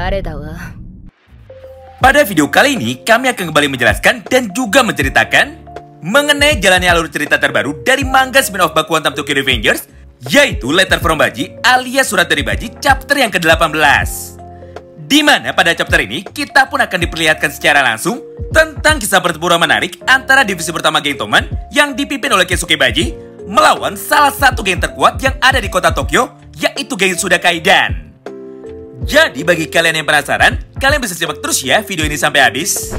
誰だわ。 Pada video kali ini, kami akan kembali menjelaskan dan juga menceritakan mengenai jalannya alur cerita terbaru dari manga spin-off Bakugan Tokyo Revengers, yaitu Letter from Baji alias Surat dari Baji chapter yang ke-18. Di mana pada chapter ini, kita pun akan diperlihatkan secara langsung tentang kisah pertempuran menarik antara divisi pertama geng Toman yang dipimpin oleh Keisuke Baji melawan salah satu geng terkuat yang ada di kota Tokyo, yaitu geng Suda Kaidan. Jadi bagi kalian yang penasaran, kalian bisa simak terus ya video ini sampai habis.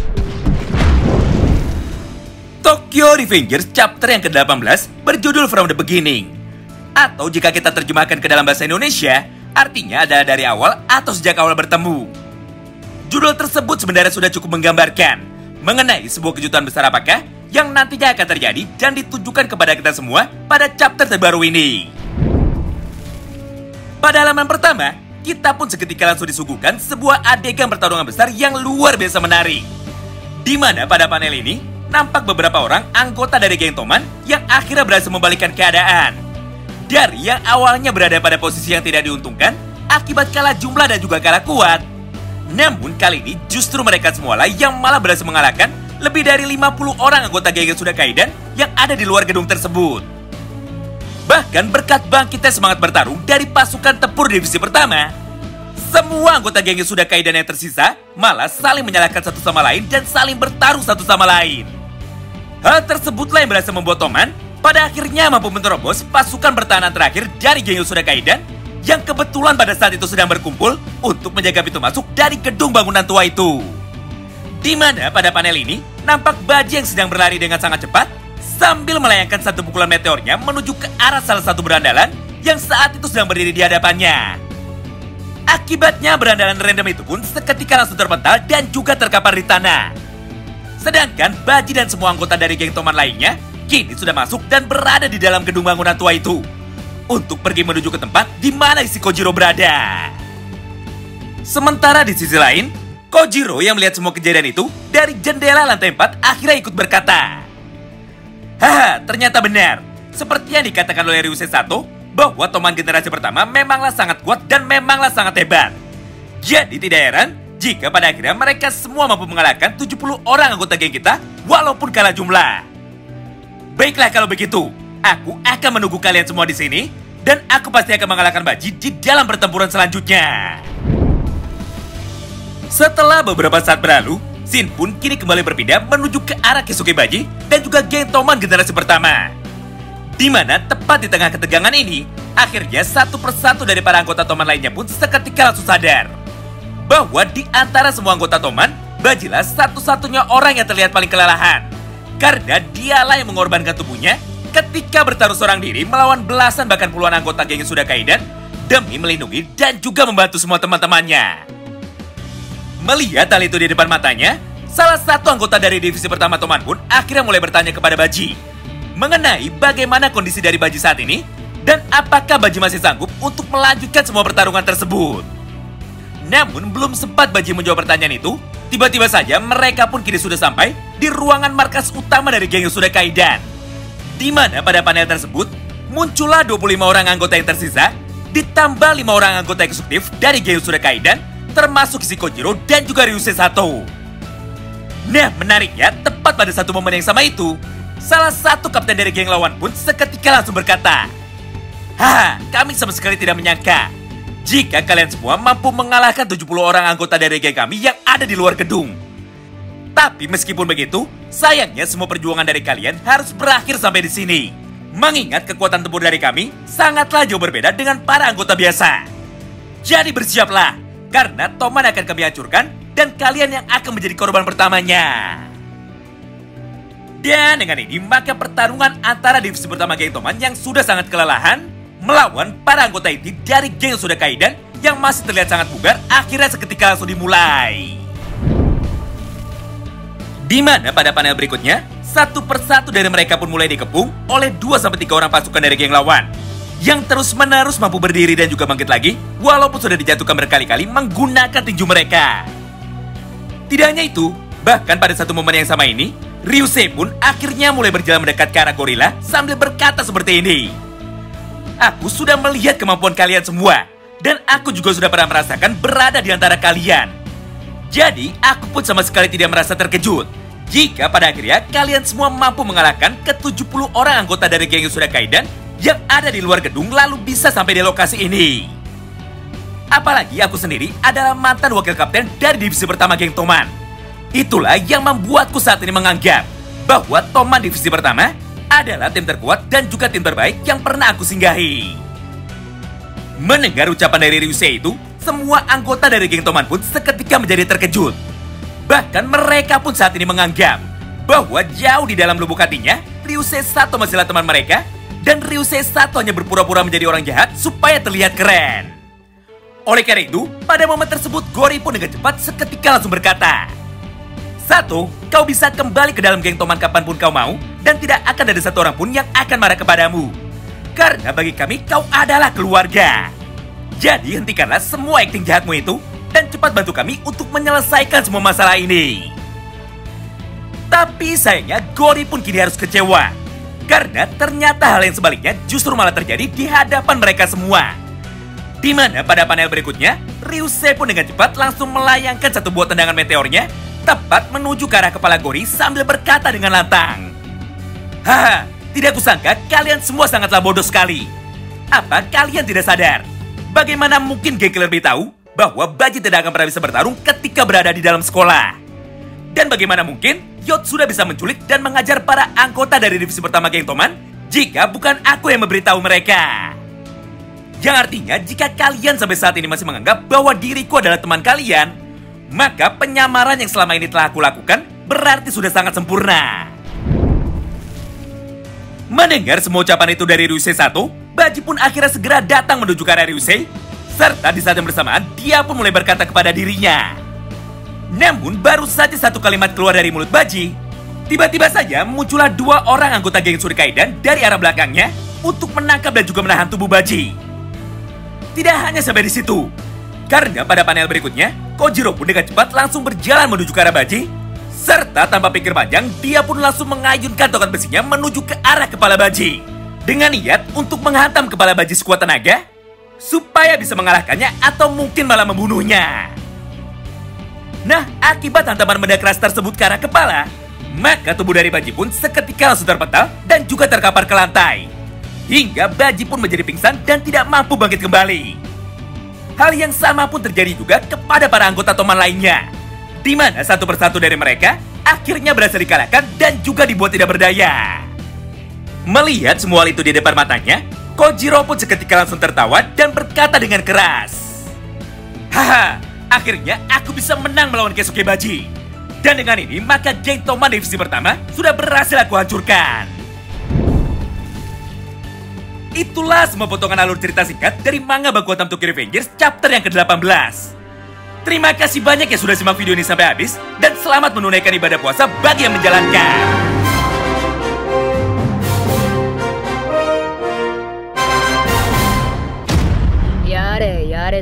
Tokyo Revengers chapter yang ke-18 berjudul From the Beginning. Atau jika kita terjemahkan ke dalam bahasa Indonesia, artinya adalah dari awal atau sejak awal bertemu. Judul tersebut sebenarnya sudah cukup menggambarkan mengenai sebuah kejutan besar apakah yang nantinya akan terjadi dan ditujukan kepada kita semua pada chapter terbaru ini. Pada halaman pertama, kita pun seketika langsung disuguhkan sebuah adegan pertarungan besar yang luar biasa menarik. Di mana pada panel ini, nampak beberapa orang anggota dari geng Toman yang akhirnya berhasil membalikkan keadaan. Dari yang awalnya berada pada posisi yang tidak diuntungkan, akibat kalah jumlah dan juga kalah kuat. Namun kali ini justru mereka semualah yang malah berhasil mengalahkan lebih dari 50 orang anggota geng Suda Kaidan yang ada di luar gedung tersebut. Bahkan berkat bangkitnya semangat bertarung dari pasukan tempur divisi pertama, semua anggota geng Suda Kaidan yang tersisa malah saling menyalahkan satu sama lain dan saling bertarung satu sama lain. Hal tersebutlah yang berhasil membuat Toman pada akhirnya mampu menerobos pasukan pertahanan terakhir dari geng Suda Kaidan yang kebetulan pada saat itu sedang berkumpul untuk menjaga pintu masuk dari gedung bangunan tua itu. Di mana pada panel ini nampak Baji yang sedang berlari dengan sangat cepat sambil melayangkan satu pukulan meteornya menuju ke arah salah satu berandalan yang saat itu sedang berdiri di hadapannya. Akibatnya berandalan random itu pun seketika langsung terpental dan juga terkapar di tanah. Sedangkan Baji dan semua anggota dari geng Toman lainnya kini sudah masuk dan berada di dalam gedung bangunan tua itu untuk pergi menuju ke tempat di mana si Kojiro berada. Sementara di sisi lain, Kojiro yang melihat semua kejadian itu dari jendela lantai 4 akhirnya ikut berkata, "Haha, ternyata benar. Seperti yang dikatakan oleh Ryusei Sato, bahwa Toman generasi pertama memanglah sangat kuat dan memanglah sangat hebat. Jadi tidak heran jika pada akhirnya mereka semua mampu mengalahkan 70 orang anggota geng kita walaupun kalah jumlah. Baiklah kalau begitu, aku akan menunggu kalian semua di sini dan aku pasti akan mengalahkan Baji di dalam pertempuran selanjutnya." Setelah beberapa saat berlalu, Shin pun kini kembali berpindah menuju ke arah Keisuke Baji dan juga geng Toman generasi pertama. Di mana tepat di tengah ketegangan ini, akhirnya satu persatu dari para anggota Toman lainnya pun seketika langsung sadar bahwa di antara semua anggota Toman, Bajilah satu-satunya orang yang terlihat paling kelelahan. Karena dialah yang mengorbankan tubuhnya ketika bertaruh seorang diri melawan belasan bahkan puluhan anggota geng Suda Kaidan demi melindungi dan juga membantu semua teman-temannya. Melihat hal itu di depan matanya, salah satu anggota dari divisi pertama Toman pun akhirnya mulai bertanya kepada Baji mengenai bagaimana kondisi dari Baji saat ini dan apakah Baji masih sanggup untuk melanjutkan semua pertarungan tersebut. Namun belum sempat Baji menjawab pertanyaan itu, tiba-tiba saja mereka pun kini sudah sampai di ruangan markas utama dari geng Suda Kaidan. Di mana pada panel tersebut muncullah 25 orang anggota yang tersisa ditambah 5 orang anggota eksekutif dari geng Suda Kaidan termasuk si Kojiro dan juga Ryusei Sato. Nah, menariknya, tepat pada satu momen yang sama itu, salah satu kapten dari geng lawan pun seketika langsung berkata, "Haha, kami sama sekali tidak menyangka jika kalian semua mampu mengalahkan 70 orang anggota dari geng kami yang ada di luar gedung. Tapi meskipun begitu, sayangnya semua perjuangan dari kalian harus berakhir sampai di sini. Mengingat kekuatan tempur dari kami sangatlah jauh berbeda dengan para anggota biasa. Jadi bersiaplah, karena Toman akan kami hancurkan dan kalian yang akan menjadi korban pertamanya." Dan dengan ini maka pertarungan antara divisi pertama geng Toman yang sudah sangat kelelahan melawan para anggota inti dari geng Suda Kaidan yang masih terlihat sangat bugar akhirnya seketika langsung dimulai. Di mana pada panel berikutnya, satu persatu dari mereka pun mulai dikepung oleh 2-3 orang pasukan dari geng lawan yang terus-menerus mampu berdiri dan juga bangkit lagi walaupun sudah dijatuhkan berkali-kali menggunakan tinju mereka. Tidak hanya itu, bahkan pada satu momen yang sama ini, Ryusei pun akhirnya mulai berjalan mendekat ke arah gorila sambil berkata seperti ini, "Aku sudah melihat kemampuan kalian semua. Dan aku juga sudah pernah merasakan berada di antara kalian. Jadi, aku pun sama sekali tidak merasa terkejut jika pada akhirnya kalian semua mampu mengalahkan ke-70 orang anggota dari geng Yasuda Kaidan yang ada di luar gedung lalu bisa sampai di lokasi ini. Apalagi aku sendiri adalah mantan wakil kapten dari divisi pertama geng Toman. Itulah yang membuatku saat ini menganggap bahwa Toman divisi pertama adalah tim terkuat dan juga tim terbaik yang pernah aku singgahi. Mendengar ucapan dari Ryusei itu, semua anggota dari geng Toman pun seketika menjadi terkejut. Bahkan mereka pun saat ini menganggap bahwa jauh di dalam lubuk hatinya, Ryusei Sato masihlah teman mereka dan Ryusei Sato hanya berpura-pura menjadi orang jahat supaya terlihat keren. Oleh karena itu, pada momen tersebut Gori pun dengan cepat seketika langsung berkata, "Sato, kau bisa kembali ke dalam geng Toman kapanpun kau mau dan tidak akan ada satu orang pun yang akan marah kepadamu. Karena bagi kami kau adalah keluarga. Jadi hentikanlah semua akting jahatmu itu dan cepat bantu kami untuk menyelesaikan semua masalah ini." Tapi sayangnya Gori pun kini harus kecewa. Karena ternyata hal yang sebaliknya justru malah terjadi di hadapan mereka semua. Di mana pada panel berikutnya, Ryusei pun dengan cepat langsung melayangkan satu buah tendangan meteornya tepat menuju ke arah kepala Gori sambil berkata dengan lantang, "Haha, tidak kusangka kalian semua sangatlah bodoh sekali. Apa kalian tidak sadar? Bagaimana mungkin geng Killer Bee tahu bahwa Baji tidak akan pernah bisa bertarung ketika berada di dalam sekolah? Dan bagaimana mungkin Yot sudah bisa menculik dan mengajar para anggota dari divisi pertama geng Toman jika bukan aku yang memberitahu mereka? Yang artinya jika kalian sampai saat ini masih menganggap bahwa diriku adalah teman kalian, maka penyamaran yang selama ini telah aku lakukan berarti sudah sangat sempurna." Mendengar semua ucapan itu dari Ryusei Sato, Baji pun akhirnya segera datang menuju ke arah Ryusei, serta di saat yang bersamaan dia pun mulai berkata kepada dirinya. Namun baru saja satu kalimat keluar dari mulut Baji, tiba-tiba saja muncullah dua orang anggota geng Yasuda Kaidan dari arah belakangnya untuk menangkap dan juga menahan tubuh Baji. Tidak hanya sampai di situ, karena pada panel berikutnya, Kojiro pun dengan cepat langsung berjalan menuju ke arah Baji, serta tanpa pikir panjang, dia pun langsung mengayunkan tongkat besinya menuju ke arah kepala Baji, dengan niat untuk menghantam kepala Baji sekuat tenaga, supaya bisa mengalahkannya atau mungkin malah membunuhnya. Nah, akibat hantaman benda keras tersebut ke arah kepala, maka tubuh dari Baji pun seketika langsung terpental dan juga terkapar ke lantai. Hingga Baji pun menjadi pingsan dan tidak mampu bangkit kembali. Hal yang sama pun terjadi juga kepada para anggota Toman lainnya, di mana satu persatu dari mereka akhirnya berhasil dikalahkan dan juga dibuat tidak berdaya. Melihat semua hal itu di depan matanya, Kojiro pun seketika langsung tertawa dan berkata dengan keras, "Haha, akhirnya aku bisa menang melawan Keisuke Baji. Dan dengan ini maka geng Toman divisi pertama sudah berhasil aku hancurkan." Itulah semua potongan alur cerita singkat dari manga Baku Hantam Tokyo Revengers chapter yang ke-18. Terima kasih banyak yang sudah simak video ini sampai habis, dan selamat menunaikan ibadah puasa bagi yang menjalankan. Yare, yare